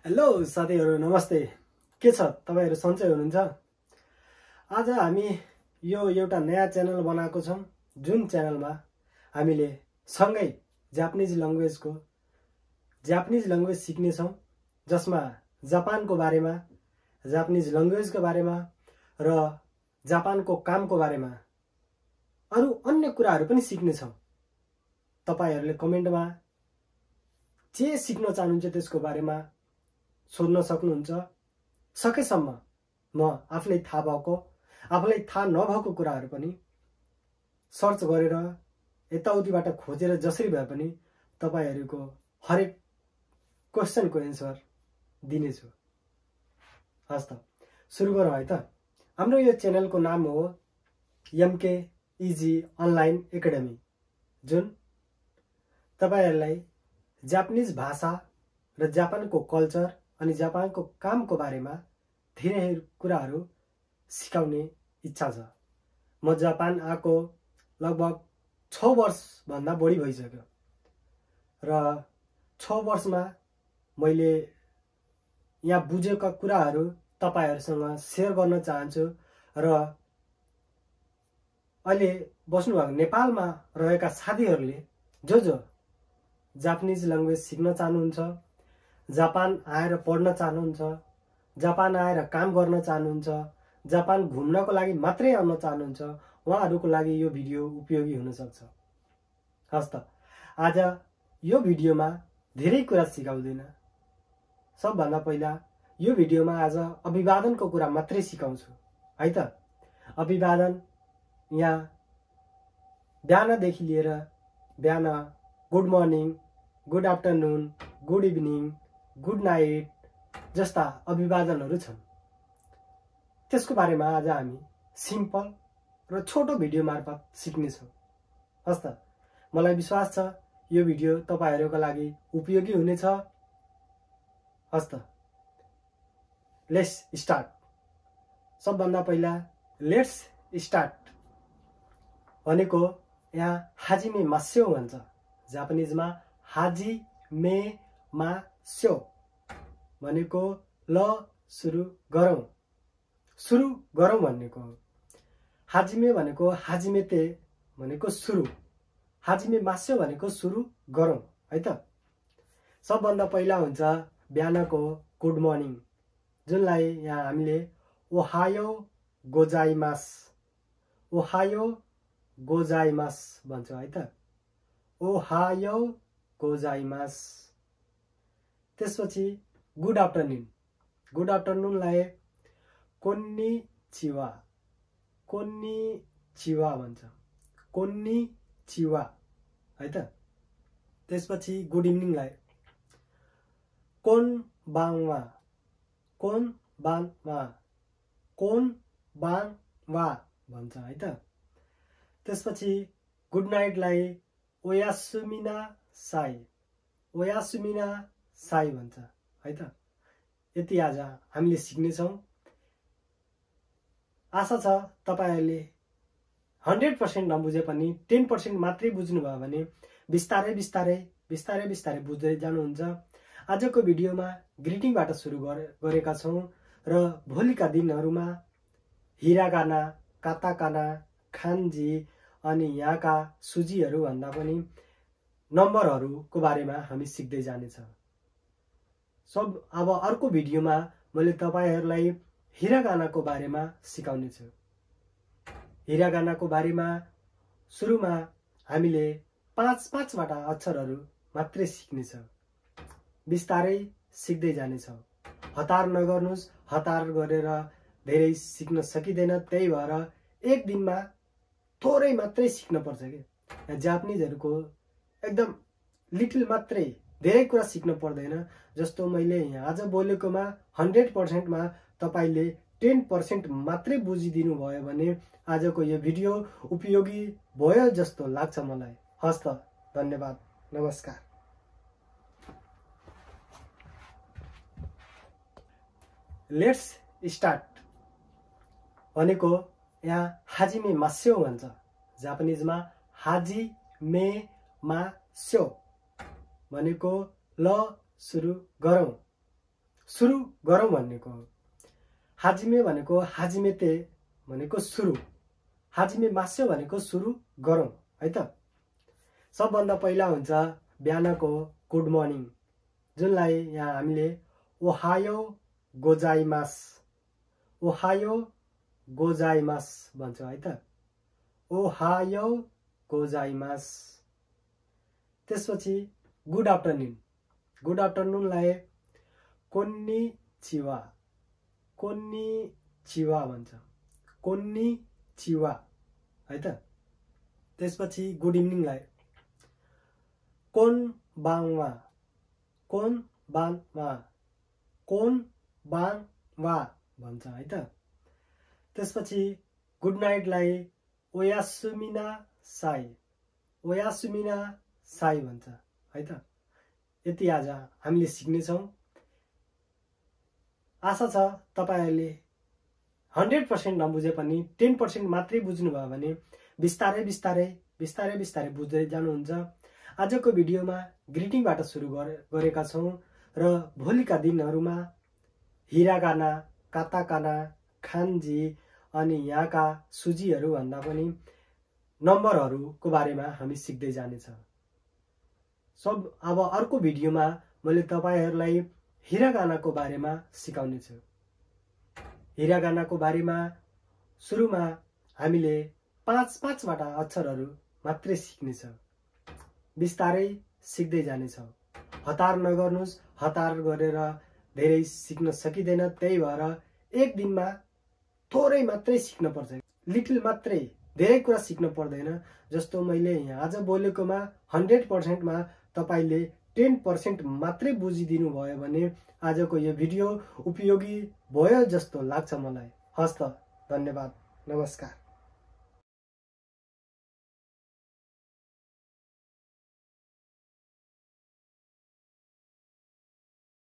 Hello साथीहरु नमस्ते। के छ तपाईहरु सन्चै हुनुहुन्छ? आज हामी यो एउटा नयाँ च्यानल बनाएको छौं जुन च्यानलमा हामीले सँगै जापानिज ल्याङ्ग्वेज सिक्ने छौं जसमा जापानको बारेमा, जापानिज ल्याङ्ग्वेजको बारेमा र जापानको कामको बारेमा अरु अन्य कुराहरु पनि सिक्ने छौं। तपाईहरुले कमेन्टमा जे सिक्न चाहनुहुन्छ त्यसको बारेमा सोध्न सक्नुहुन्छ। सकेसम्म म आफूलाई थाहा भएको आफूलाई थाहा नभएको कुराहरु पनि सर्च गरेर यताउतिबाट खोजेर जसरी भए पनि तपाईहरुको हरेक क्वेशनको एन्सर दिनेछु। हस् त सुरु गरौँ है त। हाम्रो यो च्यानलको नाम हो एमके इजी अनलाइन एकाडेमी, जुन तपाईहरुलाई जापानिज भाषा र जापानको कल्चर अनि जापानको कामको बारेमा धेरै कुराहरु सिकाउने इच्छा छ। म जापान आएको लगभग 6 वर्ष भन्दा बढी भइसक्यो र 6 वर्षमा मैले यहाँ बुझेका कुराहरु तपाईहरुसँग शेयर गर्न चाहन्छु र अहिले बस्नुभएको नेपालमा रहेका साथीहरुले जो जापानिज ल्याङ्ग्वेज सिक्न चाहनुहुन्छ, जापान आएर पढ्न चाहनुहुन्छ, जापान आएर काम गर्न चाहनुहुन्छ, जापान घुम्नको लागि मात्रै आउन चाहनुहुन्छ, उहाँहरुको लागि यो भिडियो उपयोगी हुन सक्छ। हस् त आज यो भिडियोमा धेरै कुरा सिकाउँदैन। सबभन्दा पहिला यो भिडियोमा आज अभिवादनको कुरा मात्रै सिकाउँछु है त। अभिवादन यहाँ बिहानदेखि लिएर बिहान good morning, good afternoon, good evening, good night जस्ता अभिवादनहरु छन्। त्यसको बारेमा आज हामी सिम्पल र छोटो भिडियो मार्फत सिक्ने छौं। हस् त मलाई विश्वास छ यो भिडियो तपाईहरुको लागि उपयोगी हुनेछ। हस् त लेट्स स्टार्ट। सबभन्दा पहिला लेट्स स्टार्ट भनेको यहाँ हाजिमे मास्यो भन्छ। जापानिजमा हाजिमे मास्यो भनेको ल सुरु गरौँ, सुरु गरौँ भनेको हो। हाजिमे भनेको हाजिमेते भनेको सुरु, हाजिमे मास्यो भनेको सुरु गरौँ है त। सबभन्दा पहिला हुन्छ बिहानको गुड मर्निङ, जुनलाई यहाँ हामीले ओहायो गोजाइमास, ओहायो गोजाइमास भन्छ है त। ओहायो गोजाइमास। त्यसपछि गुड आफ्टरनुन, गुड आफ्टरनुनलाई कोन्निचिवा, कोन्निचिवा भन्छ, कोन्निचिवा है त। त्यसपछि गुड इभिनिङलाई कोनबानवा, कोनबानवा, कोनबानवा भन्छ है त। त्यसपछि गुड नाइटलाई ओयासुमिना साई, ओयासुमिना साई भन्छ है त। यति आज हामीले सिक्ने छौं। आशा छ तपाईहरुले 100% नबुझे पनि 10% मात्रै बुझ्नु भयो भने बिस्तारै बिस्तारै बुझ्दै जानुहुन्छ। आजको भिडियोमा ग्रिटिङबाट सुरु गरेका छौं र भोलिका दिनहरुमा हिरागाना, काताकाना, खान्जी अनि यहाँका सुजीहरु भन्दा पनि नम्बरहरुको बारेमा हामी सिक्दै जानेछ। सब अब अर्को भिडियोमा मैले तपाईहरुलाई हिरागानाको बारेमा सिकाउने छु। हिरागानाको बारेमा सुरुमा हामीले 5 वटा अक्षरहरु मात्रै सिक्ने छ। बिस्तारै सिक्दै जाने छ। हतार नगर्नुस्, हतार गरेर धेरै सिक्न सकिदैन। त्यही भएर एक दिनमा थोरै मात्रै सिक्न पर्छ के। जापानिजहरुको एकदम लिटिल मात्रै, धेरै कुरा सिक्न पर्दैन। जस्तो मैले यहाँ आज बोलेकोमा 100% मा तपाईले 10% मात्रै बुझिदिनु भयो भने आजको यो भिडियो उपयोगी भयो जस्तो लाग्छ मलाई। हस् त धन्यवाद, नमस्कार। लेट्स स्टार्ट भनेको यहाँ हाजिमे मास्यो भन्छ। जापानिजमा हाजिमे मास्यो भनेको ल सुरु गरौँ, सुरु गरौँ भन्नेको हो। हाजिमे भनेको हाजिमेते भनेको सुरु, हाजिमे मास्यो भनेको सुरु गरौँ है त। सबभन्दा पहिला हुन्छ बिहानको गुड मर्निङ, जुनलाई यहाँ हामीले ओहायो गोजाइमास, ओहायो गोजाइमास भन्छ है त, ओहायो गोजाइमास। त्यसपछि गुड आफ्टरनुन, गुड आफ्टरनुनलाई कोन्निचिवा, कोन्निचिवा भन्छ, कोन्निचिवा है त। त्यसपछि गुड इभिनिङलाई कोनबाङवा, कोनबाङवा, कोनबाङवा भन्छ है त। त्यसपछि गुड नाइटलाई ओयासुमिना साई, ओयासुमिना साई भन्छ है त। यति आज हामीले सिक्नेछौँ। आशा छ तपाईहरूले 100% नबुझे पनि 10% मात्रै बुझ्नुभयो भने बिस्तारै बिस्तारै बिस्तारै बिस्तारै बुझ्दै जानुहुन्छ। आजको भिडियोमा ग्रिटिङबाट सुरु गरेका छौँ र भोलिका दिनहरूमा हिरागाना, काताकाना, खान्जी अनि यहाँका सुजीहरू भन्दा पनि नम्बरहरूको बारेमा हामी सिक्दै जानेछ। अब अर्को भिडियोमा मैले तपाईहरूलाई हिरागानाको बारेमा सिकाउने छु। हिरागानाको बारेमा सुरुमा हामीले 5-5वटा अक्षरहरू मात्रै सिक्नेछ, बिस्तारै सिक्दै जानेछौँ। हतार नगर्नुहोस्, हतार गरेर धेरै सिक्न सकिँदैन। त्यही भएर एक दिनमा थोरै मात्रै सिक्न पर्छ, लिटल मात्रै, धेरै कुरा सिक्न पर्दैन। जस्तो मैले आज बोलेकोमा 100%मा तपाईँले 10% मात्रै बुझिदिनु भयो भने आजको यो भिडियो उपयोगी भयो जस्तो लाग्छ मलाई। हस्त, धन्यवाद, नमस्कार।